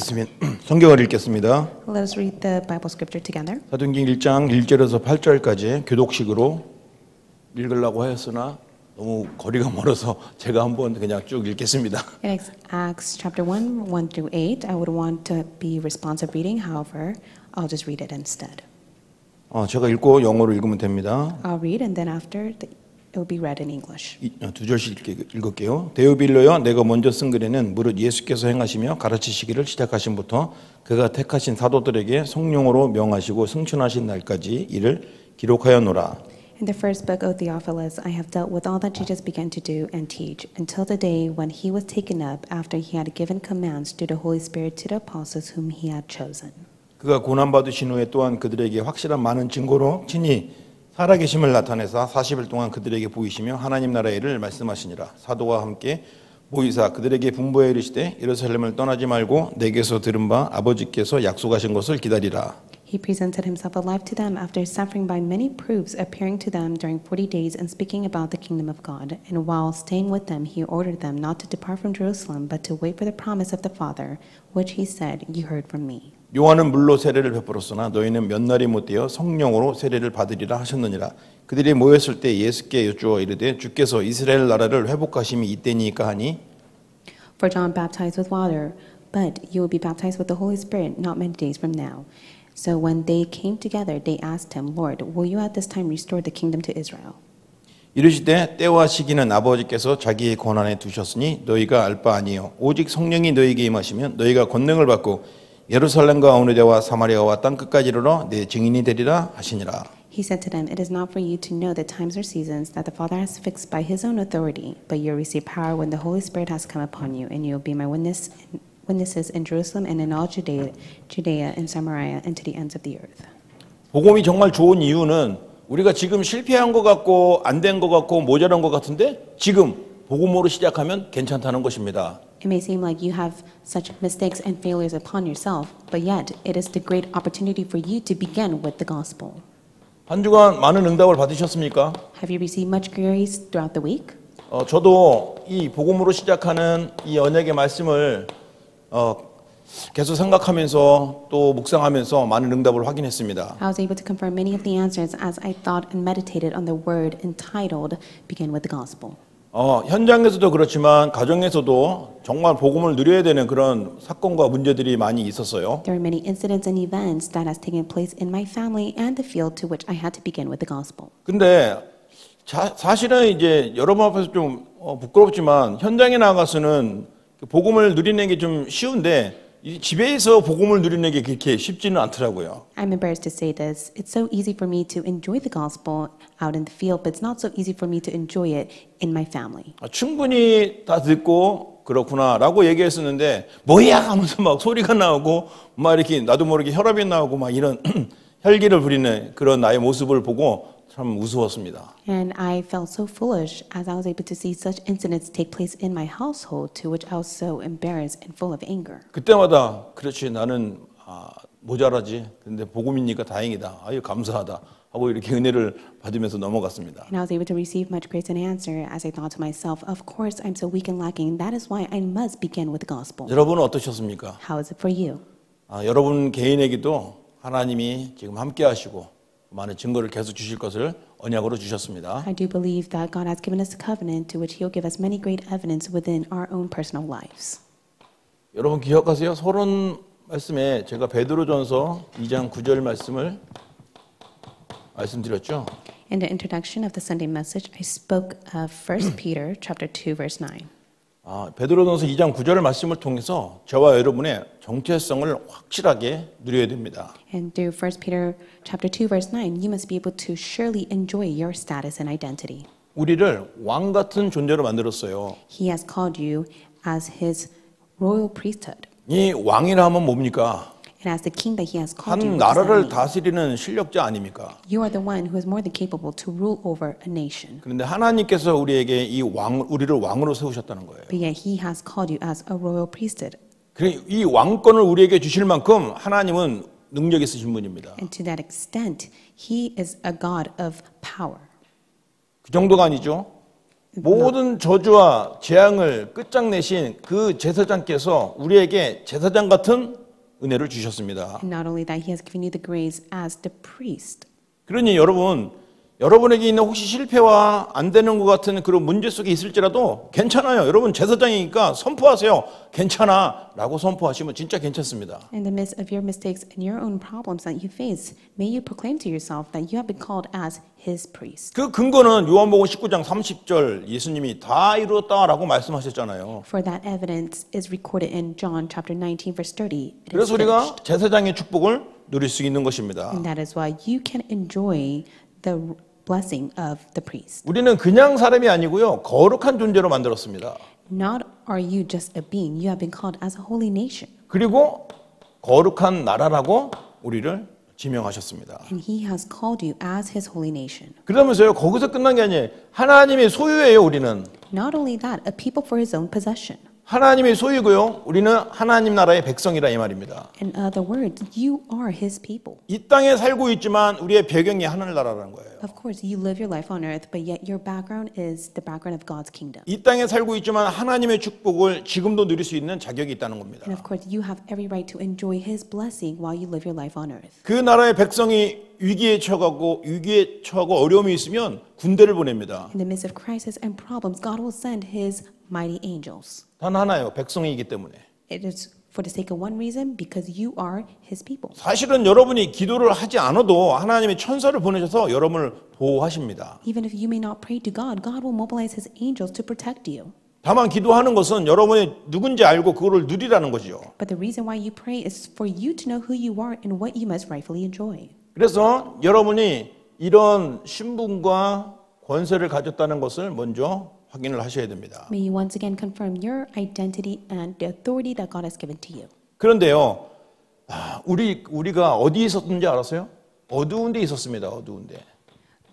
읽겠습니다. 성경을 읽겠습니다. Let us read the Bible scripture together. 사도행전 1장 1절에서 8절까지 교독식으로 읽으려고 하였으나 너무 거리가 멀어서 제가 한번 그냥 쭉 읽겠습니다. In Acts chapter 1, 1 through 8, I would want to be responsive reading. However, I'll just read it instead. 제가 읽고 영어로 읽으면 됩니다. I'll read and then after it will be read in English. 두 절씩 읽을게요. 데오빌로여, 내가 먼저 쓴 글에는 무릇 예수께서 행하시며 가르치시기를 시작하신부터 그가 택하신 사도들에게 성령으로 명하시고 승천하신 날까지 이를 기록하였노라. In the first book of Theophilus, I have dealt with all that Jesus began to do and teach until the day when he was taken up after he had given commands through the Holy Spirit to the apostles whom he had chosen. 그가 고난받으신 후에 또한 그들에게 확실한 많은 증거로 친히 살아계심을 나타내사 40일 동안 그들에게 보이시며 하나님 나라의 일을 말씀하시니라. 사도와 함께 모이사 그들에게 분부하여 이르시되 예루살렘을 떠나지 말고 내게서 들은 바 아버지께서 약속하신 것을 기다리라. He presented himself alive to them after suffering by many proofs, appearing to them during 40 days and speaking about the kingdom of God. And while staying with them, he ordered them not to depart from Jerusalem, but to wait for the promise of the Father, which he said, "You heard from me." 요한은 물로 세례를 베풀었으나 너희는 몇 날이 못되어 성령으로 세례를 받으리라 하셨느니라. 그들이 모였을 때 예수께 여쭈어 이르되 주께서 이스라엘 나라를 회복하심이 이때니까 하니 For John baptized with water, but you will be baptized with the Holy Spirit not many days from now. So when they came together, they asked him, Lord, will you at this time restore the kingdom to Israel? 이르시되 때와 시기는 아버지께서 자기의 권한에 두셨으니 너희가 알 바 아니요 오직 성령이 너희에게 임하시면 너희가 권능을 받고 예루살렘과 어느 데와 사마리아와 땅 끝까지 이르러 내 증인이 되리라 하시니라. He said to them, It is not for you to know the times or seasons that the Father has fixed by his own authority, but you will receive power when the Holy Spirit has come upon you, and you will be my witnesses in Jerusalem and in all Judea and Samaria and to the ends of the earth. 복음이 정말 좋은 이유는 우리가 지금 실패한 것 같고 안 된 것 같고 모자란 것 같은데 지금 복음으로 시작하면 괜찮다는 것입니다. It may seem like you have such mistakes and failures upon yourself, but yet it is the great opportunity for you to begin with the gospel. 한 주간 많은 응답을 받으셨습니까? Have you received much grace throughout the week? 저도 이 복음으로 시작하는 이 언약의 말씀을 계속 생각하면서 또 묵상하면서 많은 응답을 확인했습니다. I was able to confirm many of the answers as I thought and meditated on the word entitled Begin with the Gospel. 현장에서도 그렇지만 가정에서도 정말 복음을 누려야 되는 그런 사건과 문제들이 많이 있었어요. There are many incidents and events that has taken place in my family and the field to which I had to begin with the gospel. 근데 사실은 이제 여러분 앞에서 좀 부끄럽지만 현장에 나가서는 복음을 누리는 게 좀 쉬운데 집에서 복음을 누리는 게 그렇게 쉽지는 않더라고요. I'm embarrassed to say this. It's so easy for me to enjoy the gospel out in the field, but it's not so easy for me to enjoy it in my family. 충분히 다 듣고 그렇구나라고 얘기했었는데 뭐야 하면서 막 소리가 나오고 막 이렇게 나도 모르게 혈압이 나오고 막 이런 혈기를 부리는 그런 나의 모습을 보고 참 우스웠습니다. And I felt so foolish as I was able to see such incidents take place in my household, to which I was so embarrassed and full of anger. 그때마다 그렇지 나는 모자라지. 근데 복음이니까 다행이다. 아유 감사하다. 하고 이렇게 은혜를 받으면서 넘어갔습니다. And I was able to receive much grace and answer as I thought to myself, of course I'm so weak and lacking. That is why I must begin with the gospel. 여러분은 어떠셨습니까? How is it for you? 여러분 개인에게도 하나님이 지금 함께 하시고 많은 증거를 계속 주실 것을 언약으로 주셨습니다. I do believe that God has given us a covenant to which He'll give us many great evidence within our own personal lives. 여러분 기억하세요? 서론 말씀에 제가 베드로전서 2장 9절 말씀을 말씀드렸죠. In the introduction of the Sunday message, I spoke of 1 Peter chapter 2 verse 9. 베드로전서 2장 9절 말씀을 통해서 저와 여러분의 정체성을 확실하게 누려야 됩니다. And through 1 Peter chapter 2 verse 9, you must be able to surely enjoy your status and identity. 우리를 왕 같은 존재로 만들었어요. He has called you as His royal priesthood. 이 왕이라 하면 뭡니까? And as the king that He has called 한 you, what does that 나라를 mean? 다스리는 실력자 아닙니까? You are the one who is more than capable to rule over a nation. 그런데 하나님께서 우리에게 우리를 왕으로 세우셨다는 거예요. But yet He has called you as a royal priesthood. 이 왕권을 우리에게 주실 만큼 하나님은 능력 있으신 분입니다. And to that extent, He is a God of power. 그 정도가 아니죠. 모든 저주와 재앙을 끝장내신 그 제사장께서 우리에게 제사장 같은 은혜를 주셨습니다. And not only that, he has given you the grace as the priest. 그러니 여러분에게 있는 혹시 실패와 안 되는 것 같은 그런 문제 속에 있을지라도 괜찮아요. 여러분 제사장이니까 선포하세요. 괜찮아 라고 선포하시면 진짜 괜찮습니다. In the midst of your mistakes and your own problems that you face, may you proclaim to yourself that you have been called as his priest. 그 근거는 요한복음 19장 30절 예수님이 다 이루었다라고 말씀하셨잖아요. For that evidence is recorded in John chapter 19 verse 30. It is 그래서 우리가 finished. 제사장의 축복을 누릴 수 있는 것입니다. And that is why you can enjoy the blessing of the priest. 우리는 그냥 사람이 아니고요. 거룩한 존재로 만들었습니다. Not are you just a being, you have been called as a holy nation. 그리고 거룩한 나라라고 우리를 지명하셨습니다. And he has called you as his holy nation. 그러면서요. 거기서 끝난 게 아니에요. 하나님의 소유예요. 우리는. Not only that, a people for his own possession. 하나님의 소유고요. 우리는 하나님 나라의 백성이라 이 말입니다. In other words, you are his people. 이 땅에 살고 있지만 우리의 배경이 하늘나라라는 거예요. Of course, you live your life on earth, but yet your background is the background of God's kingdom. 이 땅에 살고 있지만 하나님의 축복을 지금도 누릴 수 있는 자격이 있다는 겁니다. And of course, you have every right to enjoy his blessing while you live your life on earth. 그 나라의 백성이 위기에 처하고 어려움이 있으면 군대를 보냅니다. In the midst of crisis and problems, God will send his mighty angels. 단 하나요. 백성이기 때문에. It is for the sake of one reason, because you are his people. 사실은 여러분이 기도를 하지 않아도 하나님의 천사를 보내셔서 여러분을 보호하십니다. Even if you may not pray to God, God will mobilize his angels to protect you. 다만 기도하는 것은 여러분이 누군지 알고 그거를 누리라는 거죠. But the reason why you pray is for you to know who you are and what you must rightfully enjoy. 그래서 여러분이 이런 신분과 권세를 가졌다는 것을 먼저 확인을 하셔야 됩니다. May you once again confirm your identity and the authority that God has given to you. 그런데요, 우리가 어디에 있었는지 알았어요? 어두운 데 있었습니다. 어두운 데.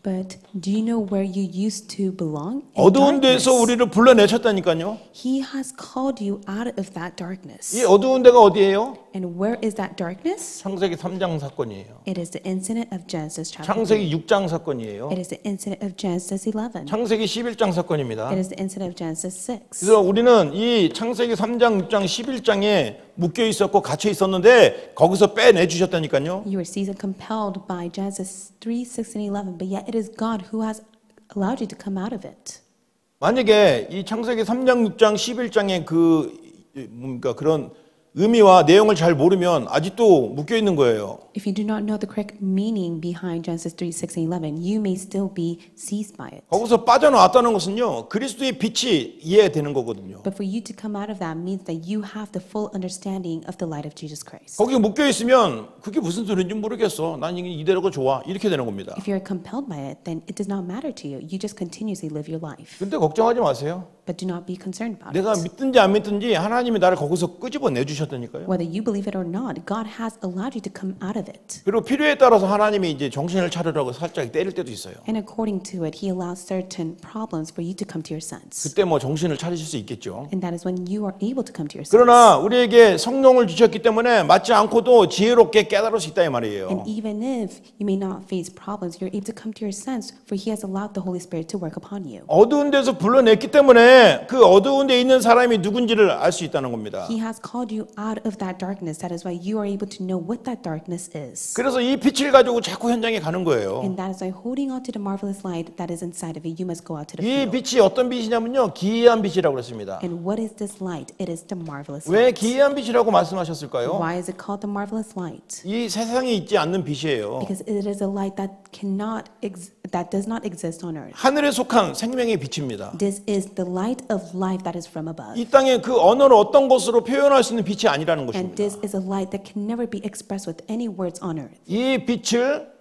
But do you know where you used to belong? In 어두운 데에서 darkness. 우리를 불러내셨다니까요. He has called you out of that darkness. 이 어두운 데가 어디예요? And where is that darkness? 창세기 3장 사건이에요. It is the incident of Genesis chapter 3. 창세기 6장 사건이에요. It is the incident of Genesis 11. 창세기 11장 사건입니다. It is the incident of Genesis 6. 그래서 우리는 이 창세기 3장, 6장, 11장에 묶여 있었고 갇혀 있었는데 거기서 빼내 주셨다니까요. You were seized and compelled by Genesis 3, 6, and 11, but yet it is God who has allowed you to come out of it. 만약에 이 창세기 3장, 6장, 11장의 그런 의미와 내용을 잘 모르면 아직도 묶여 있는 거예요. If you do not know the correct meaning behind Genesis 3, 6, and 11, you may still be seized by it. 거기서 빠져나왔다는 것은요, 그리스도의 빛이 이해되는 거거든요. But for you to come out of that means that you have the full understanding of the light of Jesus Christ. 거기 묶여 있으면 그게 무슨 소리인지 모르겠어. 난 이대로가 좋아. 이렇게 되는 겁니다. If you're compelled by it, then it does not matter to you. You just continuously live your life. 근데 걱정하지 마세요. But do not be concerned about 내가 it. 믿든지 안 믿든지 하나님이 나를 거기서 끄집어내 주셨다니까요. Whether you believe it or not, God has allowed you to come out of it. 그리고 필요에 따라서 하나님이 이제 정신을 차리라고 살짝 때릴 때도 있어요. And according to it, He allows certain problems for you to come to your sense. 그때 뭐 정신을 차리실 수 있겠죠. And that is when you are able to come to your sense. 그러나 우리에게 성령을 주셨기 때문에 맞지 않고도 지혜롭게 깨달을 수 있다 이 말이에요. And even if you may not face problems, you're able to come to your sense, for He has allowed the Holy Spirit to work upon you. 어두운 데서 불러냈기 때문에 그 어두운 데 있는 사람이 누군지를 알 수 있다는 겁니다. He has called you out of that darkness. That is why you are able to know what that darkness is. 그래서 이 빛을 가지고 자꾸 현장에 가는 거예요. And that is why holding on to the marvelous light that is inside of you, you must go out to the 이 field. 빛이 어떤 빛이냐면요, 기이한 빛이라고 그랬습니다. And what is this light? It is the marvelous 왜 light. 기이한 빛이라고 말씀하셨을까요? Why is it called the marvelous light? 이 세상에 있지 않는 빛이에요. Because it is a light that does not exist on earth. 하늘에 속한 생명의 빛입니다. This is the light of life that is from above. 이 땅에 그 언어를 어떤 것으로 표현할 수 있는 빛이 아니라는 And 것입니다. this is a light that can never be expressed with any words on earth. 이 빛을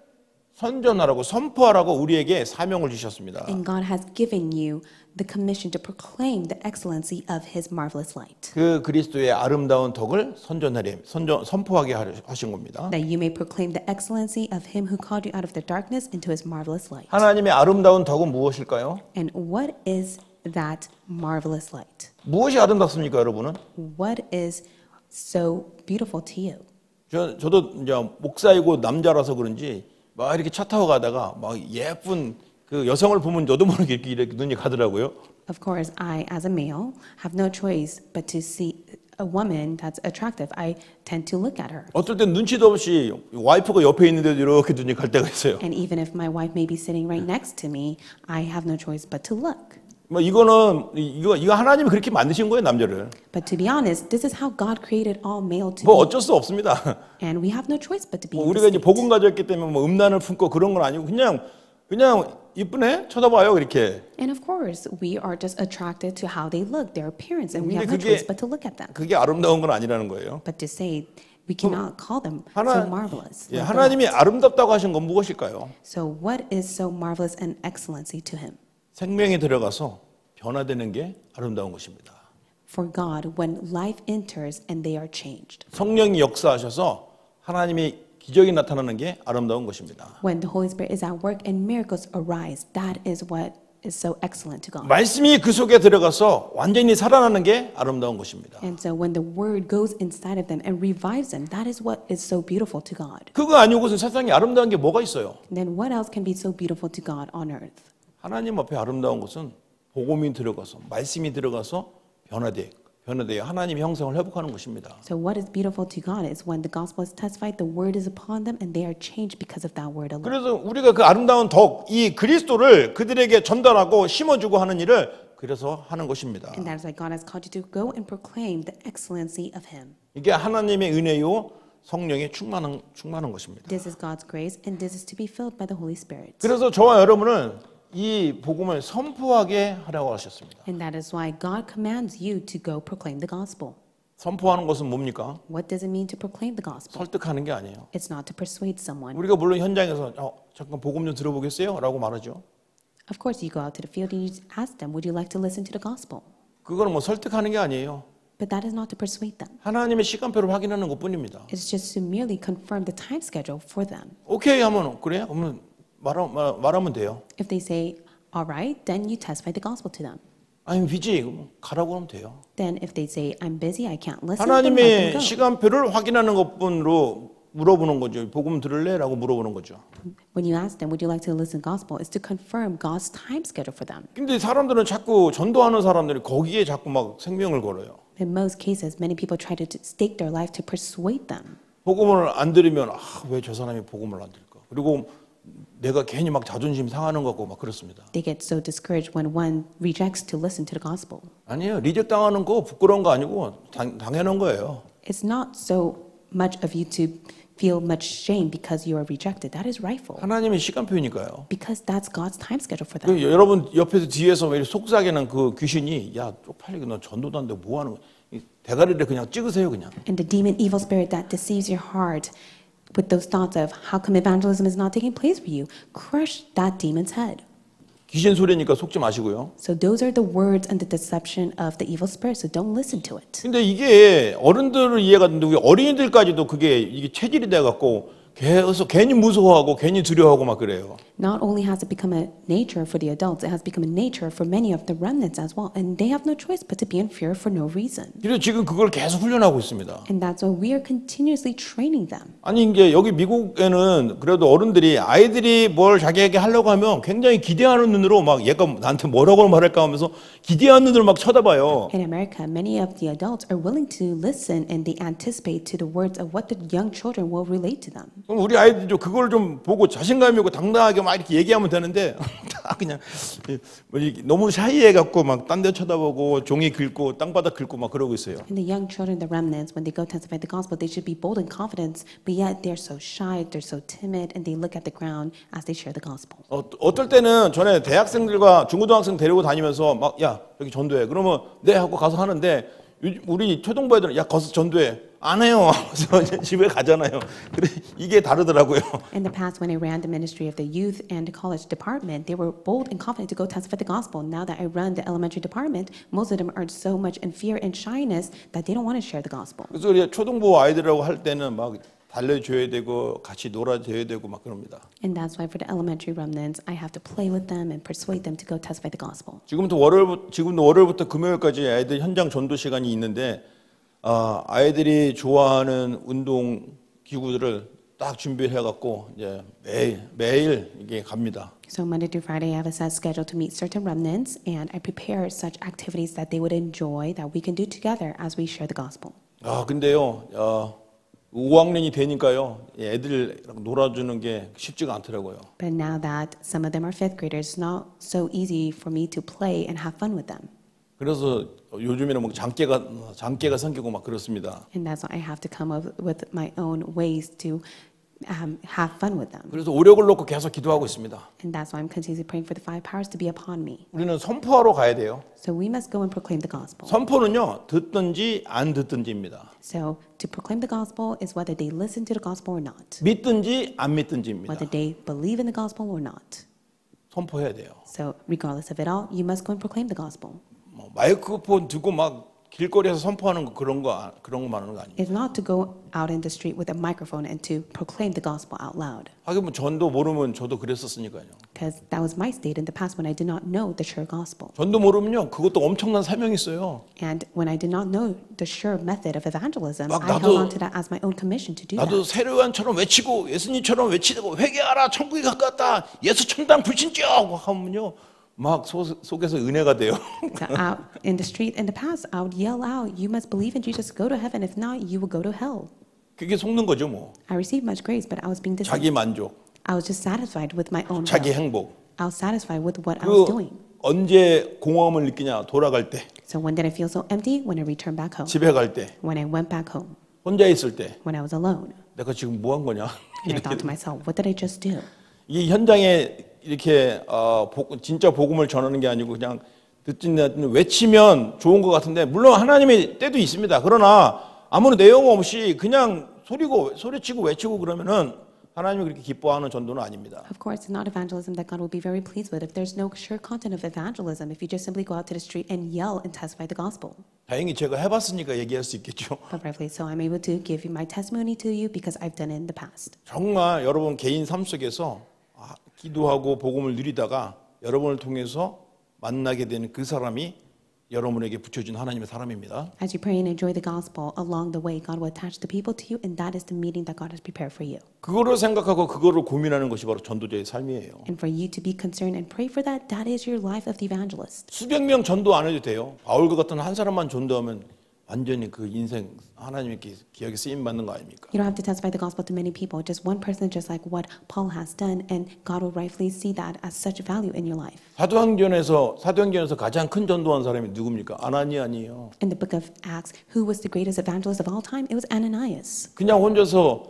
선전하라고 선포하라고 우리에게 사명을 주셨습니다. And God has given you the commission to proclaim the excellency of His marvelous light. 그 그리스도의 아름다운 덕을 선포하게 하신 겁니다. That you may proclaim the excellency of Him who called you out of the darkness into His marvelous light. 하나님의 아름다운 덕은 무엇일까요? And what is that marvelous light? 무엇이 아름답습니까, 여러분은? What is so beautiful to you? 저도 이제 목사이고 남자라서 그런지 막 이렇게 차 타고 가다가 막 예쁜 그 여성을 보면 저도 모르게 이렇게 눈이 가더라고요. Of course, I, as a male, have no choice but to see a woman that's attractive. I tend to look at her. 어떨 땐 눈치도 없이 와이프가 옆에 있는데도 이렇게 눈이 갈 때가 있어요. And even if my wife may be sitting right next to me, I have no choice but to look. 뭐 이거 하나님이 그렇게 만드신 거예요, 남자를. But to be honest, this is how God created all male to 뭐 be. 어쩔 수 없습니다. And we have no choice but to be in 우리가 this 이제 복음 가졌기 때문에 뭐 음란을 품고 그런 건 아니고 그냥 이쁘네 쳐다봐요 이렇게. And of course, we are just attracted to how they look, their appearance, and we 근데 have no choice but to look at them. 그게 아름다운 건 아니라는 거예요. But to say we cannot call them so marvelous. 예, 하나님이 아름답다고 하신 건 무엇일까요? So what is so marvelous and excellency to him? 생명이 들어가서 변화되는 게 아름다운 것입니다. For God, when life enters and they are changed. 성령이 역사하셔서 하나님이 기적이 나타나는 게 아름다운 것입니다. When the Holy Spirit is at work and miracles arise, that is what is so excellent to God. 말씀이 그 속에 들어가서 완전히 살아나는 게 아름다운 것입니다. And so when the word goes inside of them and revives them, that is what is so beautiful to God. 그거 아니고선 세상에 아름다운 게 뭐가 있어요? Then what else can be so beautiful to God on earth? 하나님 앞에 아름다운 것은 복음이 들어가서 말씀이 들어가서 변화돼요. 하나님의 형상을 회복하는 것입니다. So what is beautiful to God is when the gospel is testified, the word is upon them, and they are changed because of that word alone. 그래서 우리가 그 아름다운 덕, 이 그리스도를 그들에게 전달하고 심어주고 하는 일을 그래서 하는 것입니다. And that is why God has called you to go and proclaim the excellency of Him. 이게 하나님의 은혜요 성령의 충만한 것입니다. This is God's grace, and this is to be filled by the Holy Spirit. 그래서 저와 여러분은 이 복음을 선포하게 하라고 하셨습니다. And that is why God commands you to go proclaim the gospel. 선포하는 것은 뭡니까? What does it mean to proclaim the gospel? 설득하는 게 아니에요. It's not to persuade someone. 우리가 물론 현장에서 잠깐 복음 좀 들어보겠어요? 라고 말하죠. Of course, you go out to the field and you ask them, would you like to listen to the gospel? 그거는 뭐 설득하는 게 아니에요. But that is not to persuade them. 하나님의 시간표를 확인하는 것뿐입니다. It's just to merely confirm the time schedule for them. 오케이 하면 그래? 그러면 말하면 돼요. If they say, all right, then you testify the gospel to them. I'm busy. 가라고 하면 돼요. Then if they say, I'm busy, I can't listen, then let them 하나님의 go. 시간표를 확인하는 것뿐으로 물어보는 거죠. 복음 들을래? 라고 물어보는 거죠. When you ask them, would you like to listen to the gospel, is to confirm God's time schedule for them. 근데 사람들은 자꾸 전도하는 사람들이 거기에 자꾸 막 생명을 걸어요. In most cases, many people try to stake their life to persuade them. 복음을 안 들으면 왜 저 사람이 복음을 안 들을까? 그리고 내가 괜히 막 자존심 상하는 것 같고 막 그렇습니다. They get so discouraged when one rejects to listen to the gospel. 아니에요. 리젝 당하는 거 부끄러운 거 아니고 당연한 거예요. It's not so much of you to feel much shame because you are rejected. That is rightful. 하나님의 시간표니까요. Because that's God's time schedule for them. 여러분 옆에서 뒤에서 왜 속삭이는 그 귀신이 야 쪽팔리게 너 전도도 안 되고 뭐 하는 거야? 대가리를 그냥 찍으세요 그냥. And the demon evil spirit that deceives your heart with those thoughts of how come evangelism is not taking place for you, crush that demon's head. 귀신 소리니까 속지 마시고요. So those are the words and the deception of the evil spirit. So don't listen to it. 근데 이게 어른들을 이해가 되는데 어린이들까지도 이게 체질이 돼 갖고 계속 괜히 무서워하고 괜히 두려워하고 막 그래요. Not only has it become a nature for the adults, it has become a nature for many of the remnants as well. And they have no choice but to be in fear for no reason. 그래서 지금 그걸 계속 훈련하고 있습니다. And that's why we are continuously training them. 아니 이제 여기 미국에는 그래도 어른들이 아이들이 뭘 자기에게 하려고 하면 굉장히 기대하는 눈으로 막 얘가 나한테 뭐라고 말할까 하면서 기대하는 눈으로 막 쳐다봐요. In America, many of the adults are willing to listen and they anticipate to the words of what the young children will relate to them. 그럼 우리 아이들도 그걸 좀 보고 자신감 있고 당당하게 막 이렇게 얘기하면 되는데 다 그냥 너무 샤이해 갖고 막 딴 데 쳐다보고 종이 긁고 땅바닥 긁고 막 그러고 있어요. And the young children, the remnants, when they go testify the gospel, they should be bold and confident, but yet they're so shy, they're so timid, and they look at the ground as they share the gospel. 어떨 때는 전에 대학생들과 중고등학생 데리고 다니면서 막 야 여기 전도해 그러면 네 하고 가서 하는데 우리 초등부 애들은 야 가서 전도해 안 해요. 그래서 집에 가잖아요. 근데 이게 다르더라고요. In the past, when I ran the ministry of the youth and the college department, they were bold and confident to go testify the gospel. Now that I run the elementary department, most of them are so much in fear and shyness that they don't want to share the gospel. 그래서 우리 초등부 아이들하고 할 때는 막 달래줘야 되고 같이 놀아줘야 되고 막 그럽니다. And that's why for the elementary remnants, I have to play with them and persuade them to go testify the gospel. 지금도 월요일부터 금요일까지 아이들 현장 전도 시간이 있는데 아이들이 좋아하는 운동 기구들을 딱 준비를 해갖고 이제 매일 이게 갑니다. So Monday through Friday, I have a set schedule to meet certain remnants, and I prepare such activities that they would enjoy, that we can do together as we share the gospel. 아 근데요, 5학년이 되니까요, 애들이랑 놀아주는 게 쉽지가 않더라고요. But now that some of them are fifth graders, it's not so easy for me to play and have fun with them. 그래서 요즘에는 뭐 장깨가 생기고 막 그렇습니다. And that's why I have to come up with my own ways to have fun with them. 그래서 오력을 놓고 계속 기도하고 있습니다. And that's why I'm continuously praying for the five powers to be upon me. 우리는 선포하러 가야 돼요. So we must go and proclaim the gospel. 선포는요, 듣든지 안 듣든지입니다. So to proclaim the gospel is whether they listen to the gospel or not, 믿든지 안 믿든지입니다. whether they believe in the gospel or not. 선포해야 돼요. So regardless of it all, you must go and proclaim the gospel. 뭐 마이크로폰 들고 막 길거리에서 선포하는 거 그런 거 말하는 거 아니에요. It's not to go out in the street with a microphone and to proclaim the gospel out loud. 하긴 뭐 전도 모르면 저도 그랬었으니까요. Because that was my state in the past when I did not know the sure gospel. 전도 모르면요, 그것도 엄청난 사명이 있어요. And when I did not know the sure method of evangelism, 막 I held on to that as my own commission to do 나도 that. 세례요한처럼 외치고 예수님처럼 외치고 회개하라 천국이 가깝다 예수 천당 불신적 하면요 막 속에서 은혜가 돼요. So out in the street in the past, I would yell out, "You must believe in Jesus, go to heaven. If not, you will go to hell." 그게 속는 거죠 뭐. I received much grace, but I was being deceived. 자기 만족, I was just satisfied with my own 자기 will. 행복. I was satisfied with what I was 그 doing. 언제 공허함을 느끼냐 돌아갈 때, So when did I feel so empty? When I returned back home. 집에 갈 때, When I went back home. 혼자 있을 때 When I was alone. 내가 지금 뭐 한 거냐. And I thought to myself, what did I just do? 이 현장에 이렇게 진짜 복음을 전하는 게 아니고 그냥 듣는 외치면 좋은 것 같은데 물론 하나님의 때도 있습니다. 그러나 아무런 내용 없이 그냥 소리치고 외치고 그러면은 하나님이 그렇게 기뻐하는 전도는 아닙니다. Of course, it's not evangelism that God will be very pleased with. If there's no sure content of evangelism, if you just simply go out to the street and yell and testify the gospel. 다행히 제가 해봤으니까 얘기할 수 있겠죠. But rightfully so, I'm able to give you my testimony to you because I've done it in the past. 정말 여러분 개인 삶 속에서 기도하고 복음을 누리다가 여러분을 통해서 만나게 되는 그 사람이 여러분에게 붙여준 하나님의 사람입니다. As you pray and enjoy the gospel, along the way, God will attach the people to you, and that is the meeting that God has prepared for you. 그거를 생각하고 그거를 고민하는 것이 바로 전도자의 삶이에요. And for you to be concerned and pray for that, that is your life of the evangelist. 수백 명 전도 안 해도 돼요. 바울과 같은 한 사람만 전도하면 완전히 그 인생 하나님께 기억에 쓰임 받는 거 아닙니까? You don't have to testify the gospel to many people. Just one person, just like what Paul has done, and God will rightfully see that as such value in your life. 사도행전에서 가장 큰 전도한 사람이 누굽니까? 아나니아니에요. In the book of Acts, who was the greatest evangelist of all time? It was Ananias. 그냥 혼자서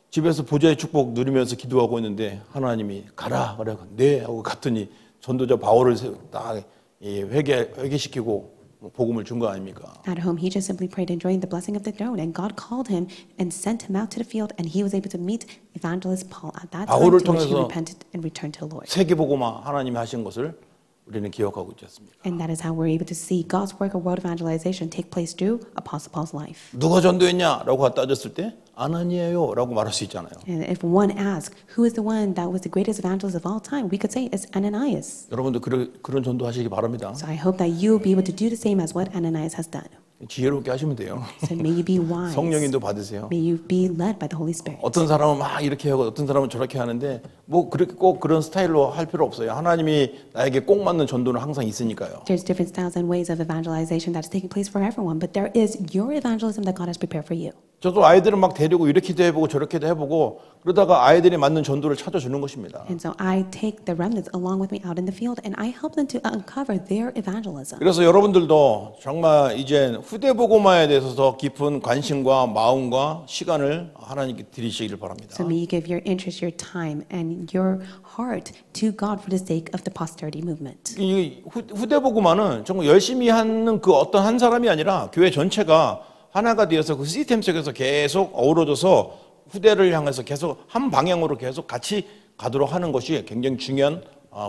집에서 보좌의 축복 누리면서 기도하고 있는데 하나님이 가라 그래 네 하고 갔더니 전도자 바울을 딱 회개시키고 복음을 준 거 아닙니까? At home, he just simply prayed, enjoying the blessing of the throne, and God called him and sent him out to the field, and he was able to meet evangelist Paul at that time, 바울을 to which he 통해서 repented and returned to the Lord. 세계복음화 하나님이 하신 것을 우리는 기억하고 있지 않습니까? And that is how we're able to see God's work of world evangelization take place through Apostle Paul's life. 누가 전도했냐라고 따졌을 때 아나니아요라고 말할 수 있잖아요. And if one asks, who is the one that was the greatest evangelist of all time, we could say it's Ananias. 여러분도 그런 전도하시기 바랍니다. So I hope that you will be able to do the same as what Ananias has done. 지혜롭게 하시면 돼요. So may you be wise. 성령인도 받으세요. May you be led by the Holy Spirit. 어떤 사람은 막 이렇게 하고 어떤 사람은 저렇게 하는데 뭐 그렇게 꼭 그런 스타일로 할 필요 없어요. 하나님이 나에게 꼭 맞는 전도는 항상 있으니까요. There's different styles and ways of evangelization that's taking place for everyone, but there is your evangelism that God has prepared for you. 저도 아이들을 막 데리고 이렇게도 해보고 저렇게도 해보고 그러다가 아이들이 맞는 전도를 찾아주는 것입니다. And so I take the remnants along with me out in the field, and I help them to uncover their evangelism. 그래서 여러분들도 정말 이제 후대 복음화에 대해서 더 깊은 관심과 마음과 시간을 하나님께 드리시기를 바랍니다. So may you give your interest, your time, and your heart to God for the sake of the posterity movement. 이 후대 복음화는 정말 열심히 하는 그 어떤 한 사람이 아니라 교회 전체가 하나가 되어서 그 시스템 속에서 계속 어우러져서 후대를 향해서 계속 한 방향으로 계속 같이 가도록 하는 것이 굉장히 중요한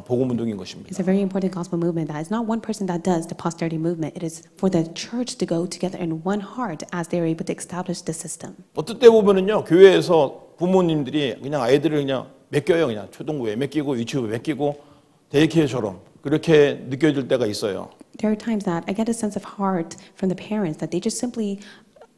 복음 운동인 것입니다. It's a very important gospel movement that is not one person that does the posterity movement. It is for the church to go together in one heart as they are able to establish the system. 어떨 때 보면은요 교회에서 부모님들이 그냥 아이들을 그냥 맡겨요. 그냥 초등부에 맡기고 유치부에 맡기고 데이케어처럼 그렇게 느껴질 때가 있어요. There are times that I get a sense of heart from the parents that they just simply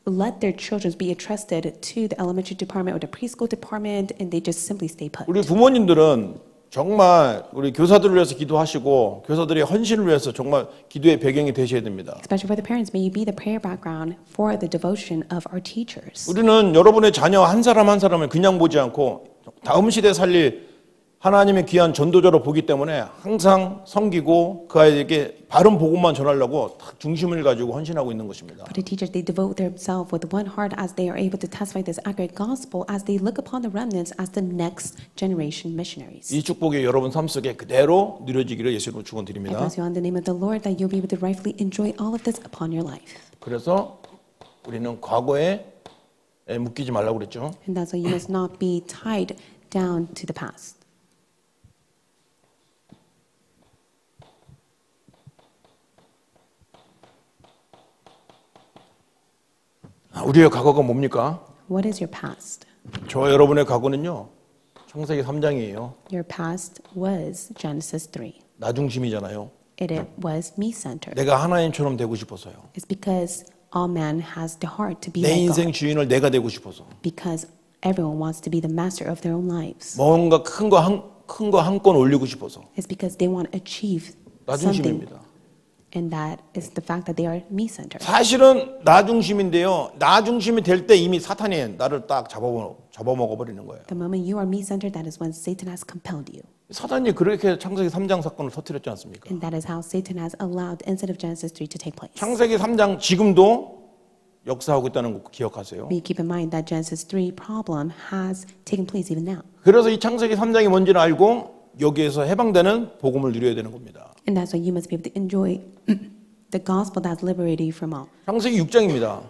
let their children be entrusted to the elementary department or the preschool department, and they just simply stay put. 우리 부모님들은 정말 우리 교사들을 위해서 기도하시고 교사들의 헌신을 위해서 정말 기도의 배경이 되셔야 됩니다. Especially for the parents, may you be the prayer background for the devotion of our teachers. 우리는 여러분의 자녀 한 사람 한 사람을 그냥 보지 않고 다음 시대 살릴 하나님의 귀한 전도자로 보기 때문에 항상 섬기고 그 아이에게 바른 복음만 전하려고 중심을 가지고 헌신하고 있는 것입니다. For the teachers, they devote themselves with one heart as they are able to testify this accurate gospel, as they look upon the remnants as the next generation missionaries. 이 축복이 여러분 삶 속에 그대로 누려지기를 예수로 I 축원드립니다. bless you on the name of the Lord that you'll be able to rightfully enjoy all of this upon your life. 그래서 우리는 과거에 묶이지 말라고 그랬죠. And that's why you must not be tied down to the past. 우리의 과거가 뭡니까? What is your past? 저와 여러분의 과거는요. 창세기 3장이에요. Your past was Genesis 3. 나 중심이잖아요. It was me-centered. 내가 하나님처럼 되고 싶어서요. It's because all man has the heart to be 내 like 인생 God. 주인을 내가 되고 싶어서. Because everyone wants to be the master of their own lives. 뭔가 큰 거 한 건 올리고 싶어서. It's because they want to achieve 나 something. 중심입니다. And that is the fact that they are me-centered. 사실은 나 중심인데요. 나 중심이 될 때 이미 사탄이 나를 딱 잡아먹어 버리는 거예요. The moment you are me-centered, that is when Satan has compelled you. 사탄이 그렇게 창세기 3장 사건을 터뜨렸지 않습니까? And that is how Satan has allowed the incident of Genesis 3 to take place. 창세기 3장 지금도 역사하고 있다는 거 기억하세요. We keep in mind that Genesis 3 problem has taken place even now. 그래서 이 창세기 3장이 뭔지를 알고 여기에서 해방되는 복음을 누려야 되는 겁니다. And that's why you must be able to enjoy the gospel that liberated you from all. 창세기 6장입니다.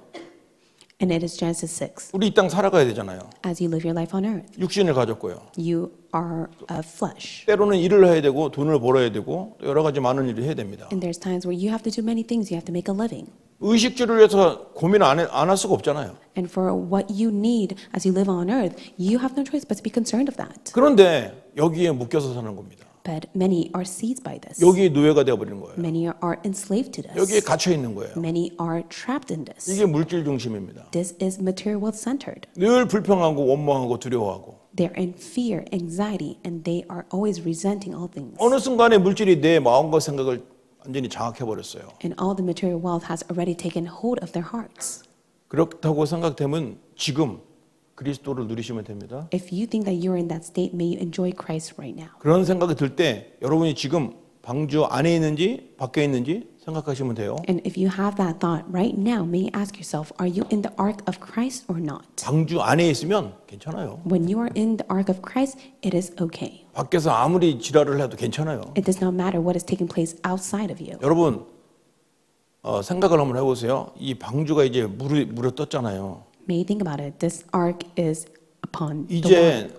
And it is Genesis 6. 우리 이 땅 살아가야 되잖아요. As you live your life on earth, 육신을 가졌고요. you are of flesh. 때로는 일을 해야 되고 돈을 벌어야 되고 또 여러 가지 많은 일을 해야 됩니다. And there's times where you have to do many things. You have to make a living. 의식주를 위해서 고민 안 할 수가 없잖아요. And for what you need as you live on earth, you have no choice but to be concerned of that. 그런데 여기에 묶여서 사는 겁니다. But many are seized by this. 여기에 노예가 되어버리는 거예요. Many are enslaved to 여기에 this. 갇혀 있는 거예요. Many are trapped in this. 이게 물질 중심입니다. This is material wealth centered. 늘 불평하고 원망하고 두려워하고 They're in fear, anxiety, and they are always resenting all things. 어느 순간에 물질이 내 마음과 생각을 완전히 장악해 버렸어요. And all the material wealth has already taken hold of their hearts. 그렇다고 생각되면 지금 그리스도를 누리시면 됩니다. If you think that you're in that state, may you enjoy Christ right now. 그런 생각이 들 때 여러분이 지금 방주 안에 있는지 밖에 있는지 생각하시면 돼요. And if you have that thought right now, may you ask yourself, are you in the ark of Christ or not? 방주 안에 있으면 괜찮아요. When you are in the ark of Christ, it is okay. 밖에서 아무리 지랄을 해도 괜찮아요. It does not matter what is taking place outside of you. 여러분 생각을 한번 해보세요. 이 방주가 이제 물에 떴잖아요. May you think about it. This ark is upon the water. 이제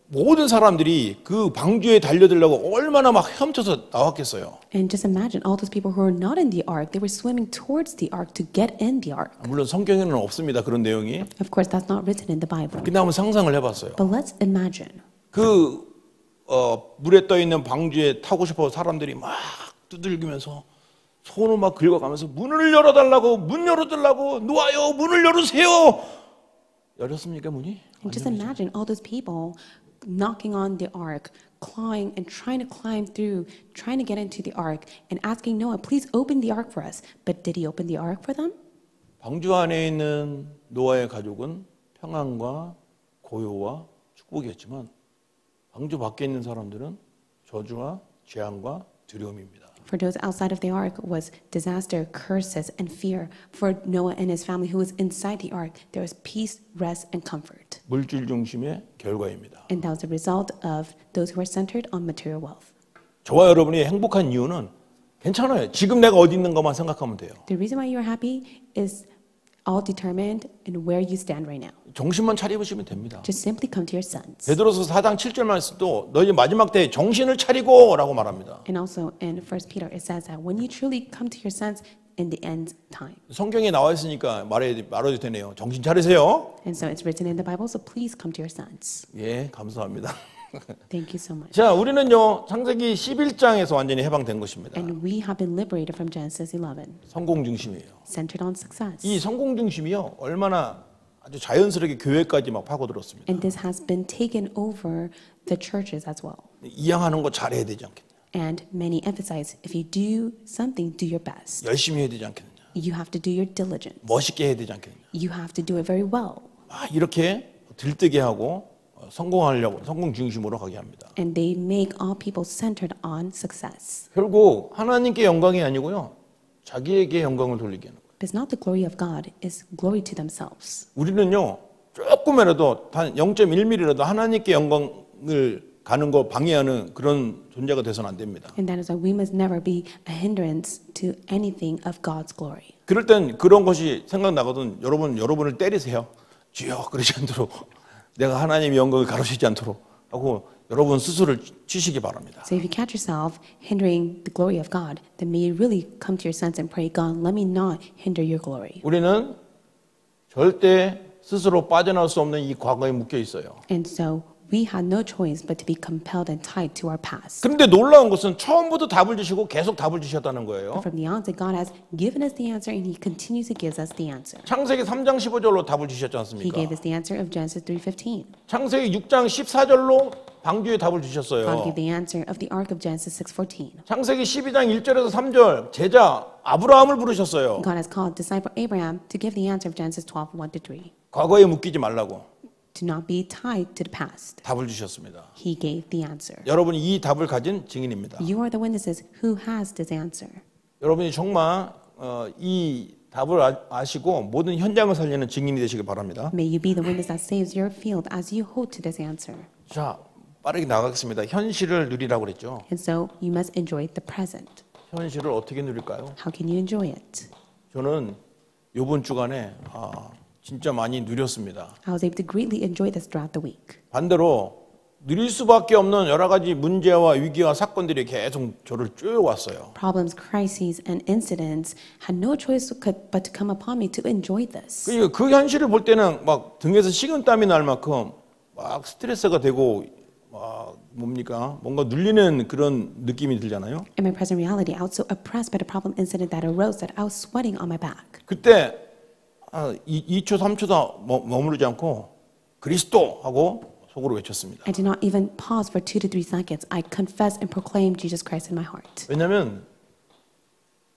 모든 사람들이 그 방주에 달려들려고 얼마나 막 헤엄쳐서 나왔겠어요. And just imagine all those people who are not in the ark, they were swimming towards the ark to get in the ark. 물론 성경에는 없습니다. 그런 내용이. Of course, that's not written in the Bible. 근데 한번 상상을 해봤어요. But let's imagine 그 물에 떠 있는 방주에 타고 싶어 사람들이 막 두들기면서 손을 막 긁어가면서 문을 열어달라고 문 열어달라고 놓아요 문을 열으세요. 열렸습니까 문이? And just imagine all those people knocking on the ark, clawing and trying to climb through, trying to get into the ark, and asking Noah, please open the ark for us. But did he open the ark for them? 방주 안에 있는 노아의 가족은 평안과 고요와 축복이었지만 방주 밖에 있는 사람들은 저주와 재앙과 두려움입니다. For those outside of the ark was disaster, curses, and fear. For Noah and his family who was inside the ark, there was peace, rest, and comfort. 물질 중심의 결과입니다. And that was the result of those who are centered on material wealth. 저와 여러분이 행복한 이유는 괜찮아요. 지금 내가 어디 있는 것만 생각하면 돼요. The reason why you're happy is all determined in where you stand right now. 정신만 차리시면 됩니다. Just simply come to your sons. 베드로서 4장 7절 말씀도 너희 마지막 때에 정신을 차리고 라고 말합니다. And also in 1 Peter it says that when you truly come to your sons in the end time. 성경에 나와 있으니까 말해도 되네요. 정신 차리세요. And so it's written in the Bible, so please come to your sons. 예, 감사합니다. Thank you so much. 자, 우리는요 창세기 11장에서 완전히 해방된 것입니다. And we have been liberated from Genesis 11, 성공 중심이에요. centered on success. 이 성공 중심이요 얼마나 아주 자연스럽게 교회까지 막 파고들었습니다. And this has been taken over the churches as well. 이양하는 거 잘해야 되지 않겠냐? And many emphasize, if you do something, do your best. 열심히 해야 되지 않겠느냐? You have to do your diligence. 멋있게 해야 되지 않겠느냐? You have to do it very well. 이렇게 들뜨게 하고 성공하려고 성공 중심으로 가게 합니다. And they make all people centered on success. 결국 하나님께 영광이 아니고요 자기에게 영광을 돌리게 하는 거예요. But it's not the glory of God, it's glory to themselves. 우리는요 조금이라도 단 0.1mm라도 하나님께 영광을 가는 거 방해하는 그런 존재가 돼서는 안 됩니다. And that is why we must never be a hindrance to anything of God's glory. 그럴 땐 그런 것이 생각나거든. 여러분을 때리세요. 주여 그러지 않도록 내가 하나님의 영광을 가로채지 않도록 하고 여러분 스스로를 치시기 바랍니다. So if you catch yourself hindering the glory of God, then may you really come to your sense and pray, God, let me not hinder your glory. 우리는 절대 스스로 빠져나올 수 없는 이 과거에 묶여 있어요. And so we had no choice but to be compelled and tied to our past. 그런데 놀라운 것은 처음부터 답을 주시고 계속 답을 주셨다는 거예요. From the onset, God has given us the answer, and He continues to give us the answer. 창세기 3장 15절로 답을 주셨지 He 않습니까? gave us the answer of Genesis 3:15. 창세기 6장 14절로 방주의 답을 God 주셨어요. gave the answer of the ark of Genesis 6:14. 창세기 12장 1절에서 3절 제자 아브라함을 부르셨어요. God has called disciple Abraham to give the answer of Genesis 12:1-3. 과거에 묶이지 말라고 To not be tied to the past. 답을 주셨습니다. He gave the answer. 여러분이 이 답을 가진 증인입니다. You are the witnesses who has this answer. 여러분이 정말 이 답을 아시고 모든 현장을 살리는 증인이 되시길 바랍니다. May you be the witness that saves your field as you hold to this answer. 자, 빠르게 나가겠습니다. 현실을 누리라고 그랬죠. And so you must enjoy the present. 현실을 어떻게 누릴까요? How can you enjoy it? 저는 이번 주간에 진짜 많이 누렸습니다. I was able to greatly enjoy this throughout the week. 반대로 누릴 수밖에 없는 여러 가지 문제와 위기와 사건들이 계속 저를 쪼여왔어요. Problems, crises, and incidents had no choice but to come upon me to enjoy this. 그러니까 그 현실을 볼 때는 막 등에서 식은땀이 날 만큼 막 스트레스가 되고 막 뭔가 눌리는 그런 느낌이 들잖아요. In my present reality, I was so oppressed by the problem incident that arose that I was sweating on my back. 그때 2초 3초도 머무르지 않고 그리스도 하고 속으로 외쳤습니다. I did not even pause for 2 to 3 seconds. I confessed and proclaimed Jesus Christ in my heart. 왜냐하면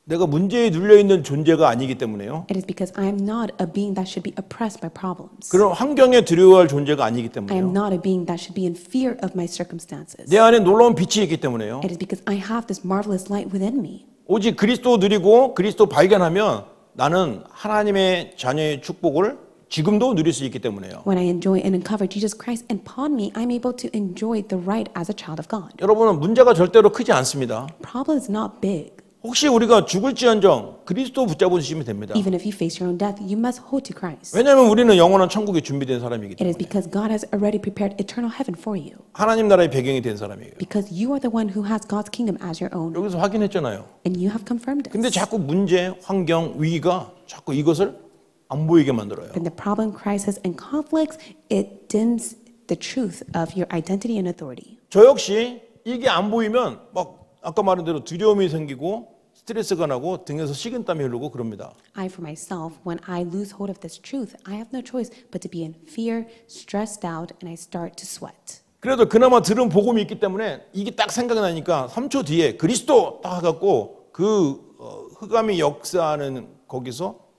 내가 문제에 눌려 있는 존재가 아니기 때문에요. It is because I am not a being that should be oppressed by problems. 그런 환경에 두려워할 존재가 아니기 I am 때문에요. not a being that should be in fear of my circumstances. 내 안에 놀라운 빛이 있기 때문에요. It is because I have this marvelous light within me. 오직 그리스도 누리고 그리스도 발견하면 나는 하나님의 자녀의 축복을 지금도 누릴 수 있기 때문에요. When I enjoy and uncover Jesus Christ upon me, I'm able to enjoy the right as a child of God. 여러분은 문제가 절대로 크지 않습니다. Problem is not big. 혹시 우리가 죽을지언정 그리스도 붙잡으시면 됩니다. Even if you face your own death, you must hold to Christ. 왜냐하면 우리는 영원한 천국에 준비된 사람이기 It is 때문에 because God has already prepared eternal heaven for you. 하나님 나라의 배경이 된 사람이에요. Because you are the one who has God's kingdom as your own. 여기서 확인했잖아요. And you have confirmed it. 근데 자꾸 문제, 환경, 위기가 자꾸 이것을 안 보이게 만들어요. Then the problem, crisis, and conflicts, it dims the truth of your identity and authority. 저 역시 이게 안 보이면 막 아까 말한 대로 두려움이 생기고 스트레스가 나고 등에서 식은땀이 흐르고 그럽니다. I, for myself, when I lose hold of this truth, I have no choice but to be in fear, stressed out, and I start to sweat. 그래도 그나마 들은 복음이 있기 때문에 이게 딱 생각이 나니까 3초 뒤에 그리스도 딱 해갖고 그 흑암이 역사하는 거기서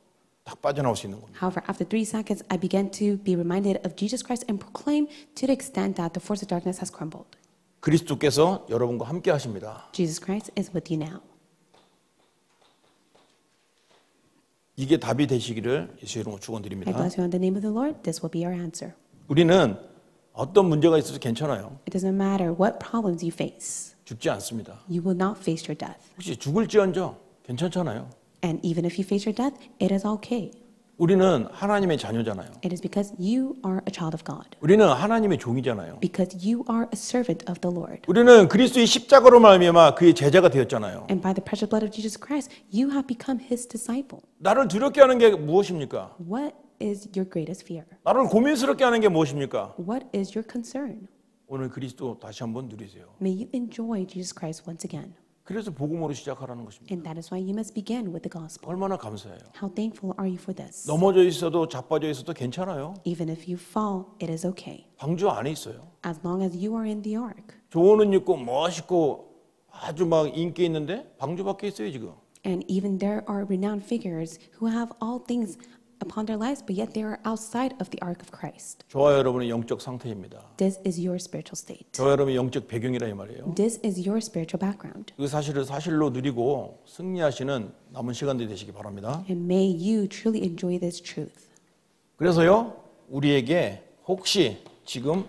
딱 빠져나올 수 있는 겁니다. However, after 3 seconds, I began to be reminded of Jesus Christ and proclaim to the extent that the force of darkness has crumbled. 그리스도께서 여러분과 함께 하십니다. Jesus Christ is with you now. 이게 답이 되시기를 예수 이름으로 I 축원드립니다. bless you in the name of the Lord. This will be our answer. 우리는 어떤 문제가 있어도 괜찮아요. It doesn't matter what problems you face. 죽지 않습니다. You will not face your death. 혹시 죽을지언정 괜찮잖아요. And even if you face your death, it is okay. 우리는 하나님의 자녀잖아요. It is because you are a child of God. 우리는 하나님의 종이잖아요. Because you are a servant of the Lord. 우리는 그리스도의 십자가로 말미암아 그의 제자가 되었잖아요. And by the precious blood of Jesus Christ, you have become His disciple. 나를 두렵게 하는 게 무엇입니까? What is your greatest fear? 나를 고민스럽게 하는 게 무엇입니까? What is your concern? 오늘 그리스도 다시 한번 누리세요. May you enjoy Jesus Christ once again. 그래서 복음으로 시작하라는 것입니다. And that is why you must begin with the gospel. 얼마나 감사해요. How thankful are you for this? 넘어져 있어도 자빠져 있어도 괜찮아요. Even if you fall, it is okay. 방주 안에 있어요. As long as you are in the ark. 좋은 옷 입고 멋있고 아주 막 인기 있는데 방주 밖에 있어요 지금. And even there are renowned figures who have all things upon their lives, but yet they are outside of the ark of Christ. 저와 여러분의 영적 상태입니다. This is your spiritual state. 저와 여러분의 영적 배경이라 이 말이에요. This is your spiritual background. 그 사실을 사실로 누리고 승리하시는 남은 시간들이 되시기 바랍니다. And may you truly enjoy this truth. 그래서요, 우리에게 혹시 지금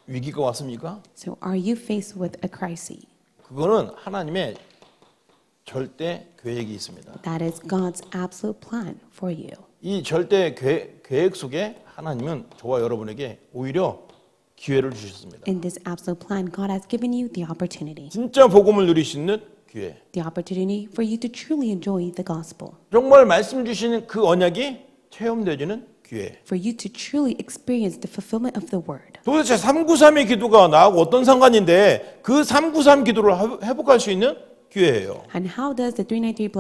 위기가 왔습니까? So are you faced with a crisis? 그거는 하나님의 절대 계획이 있습니다. That is God's absolute plan for you. 이 절대 계획 속에 하나님은 저와 여러분에게 오히려 기회를 주셨습니다. In this absolute plan, God has given you the opportunity. 진짜 복음을 누릴 수 있는 기회. The opportunity for you to truly enjoy the gospel. 정말 말씀 주시는 그 언약이 체험되어지는 기회. For you to truly experience the fulfillment of the word. 도대체 393의 기도가 나하고 어떤 상관인데 그 393 기도를 회복할 수 있는 기회예요. And how does the 393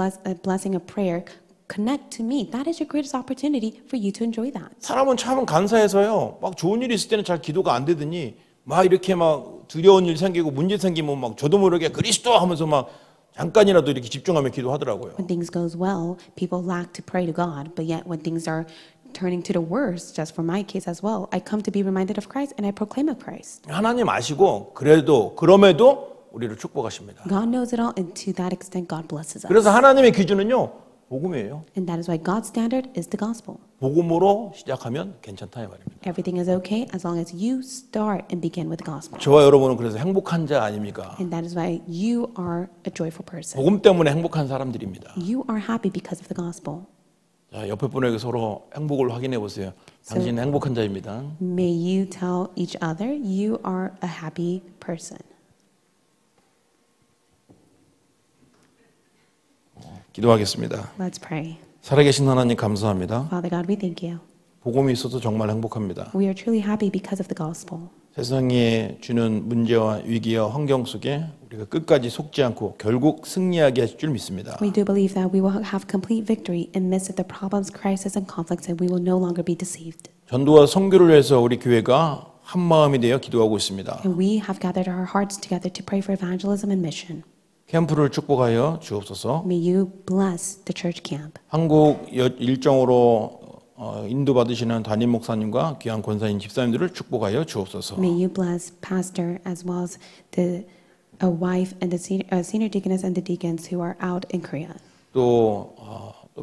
blessing of prayer connect to me? That is your greatest opportunity for you to enjoy that. 사람은 참 간사해서요. 막 좋은 일이 있을 때는 잘 기도가 안 되더니 막 이렇게 막 두려운 일 생기고 문제 생기면 막 저도 모르게 그리스도 하면서 막 잠깐이라도 이렇게 집중하며 기도하더라고요. When things goes well, people lack to pray to God, but yet when things are turning to the worst, just for my case as well, I come to be reminded of Christ and I proclaim of Christ. 하나님 아시고 그럼에도 우리를 축복하십니다. God knows it all, and to that extent, God blesses us. 그래서 하나님의 기준은요, 복음이에요. And that is why God's standard is the gospel. 복음으로 시작하면 괜찮다 이 말입니다. Everything is okay as long as you start and begin with the gospel. 저와 여러분은 그래서 행복한 자 아닙니까? And that is why you are a joyful person. 복음 때문에 행복한 사람들입니다. You are happy because of the gospel. 자, 옆에 분에게 서로 행복을 확인해 보세요. 당신은 행복한 자입니다. May you tell each other you are a happy person. 기도하겠습니다. Let's pray. 살아계신 하나님 감사합니다. Father God, we thank you. 복음이 있어서 정말 행복합니다. We are truly happy because of the gospel. 세상에 주는 문제와 위기와 환경 속에 우리가 끝까지 속지 않고 결국 승리하게 하실 줄 믿습니다. We do believe that we will have complete victory in midst of the problems, crises, and conflicts, and we will no longer be deceived. 전도와 선교를 위해서 우리 교회가 한 마음이 되어 기도하고 있습니다. And we have gathered our hearts together to pray for evangelism and mission. 캠프를 축복하여 주옵소서. May you bless the church camp. 한국 일정으로 인도받으시는 담임 목사님과 귀한 권사님 집사님들을 축복하여 주옵소서. May you bless pastor as well as the wife and the senior deaconess and the deacons who are out in Korea. 또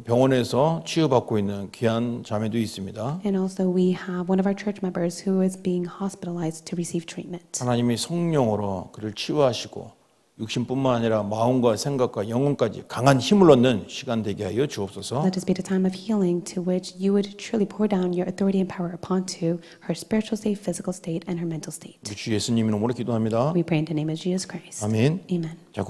병원에서 치유받고 있는 귀한 자매도 있습니다. And also we have one of our church members who is being hospitalized to receive treatment. 하나님이 성령으로 그를 치유하시고 육신뿐만 아니라 마음과 생각과 영혼까지 강한 힘을 얻는 시간 되게 하여 주옵소서. Let this be the time of healing to which you would truly pour down your authority and power upon to her spiritual state, physical state, and her mental state. 우리 주 예수님 이름으로 기도합니다. We pray in the name of Jesus Christ. 아멘. Amen. 자,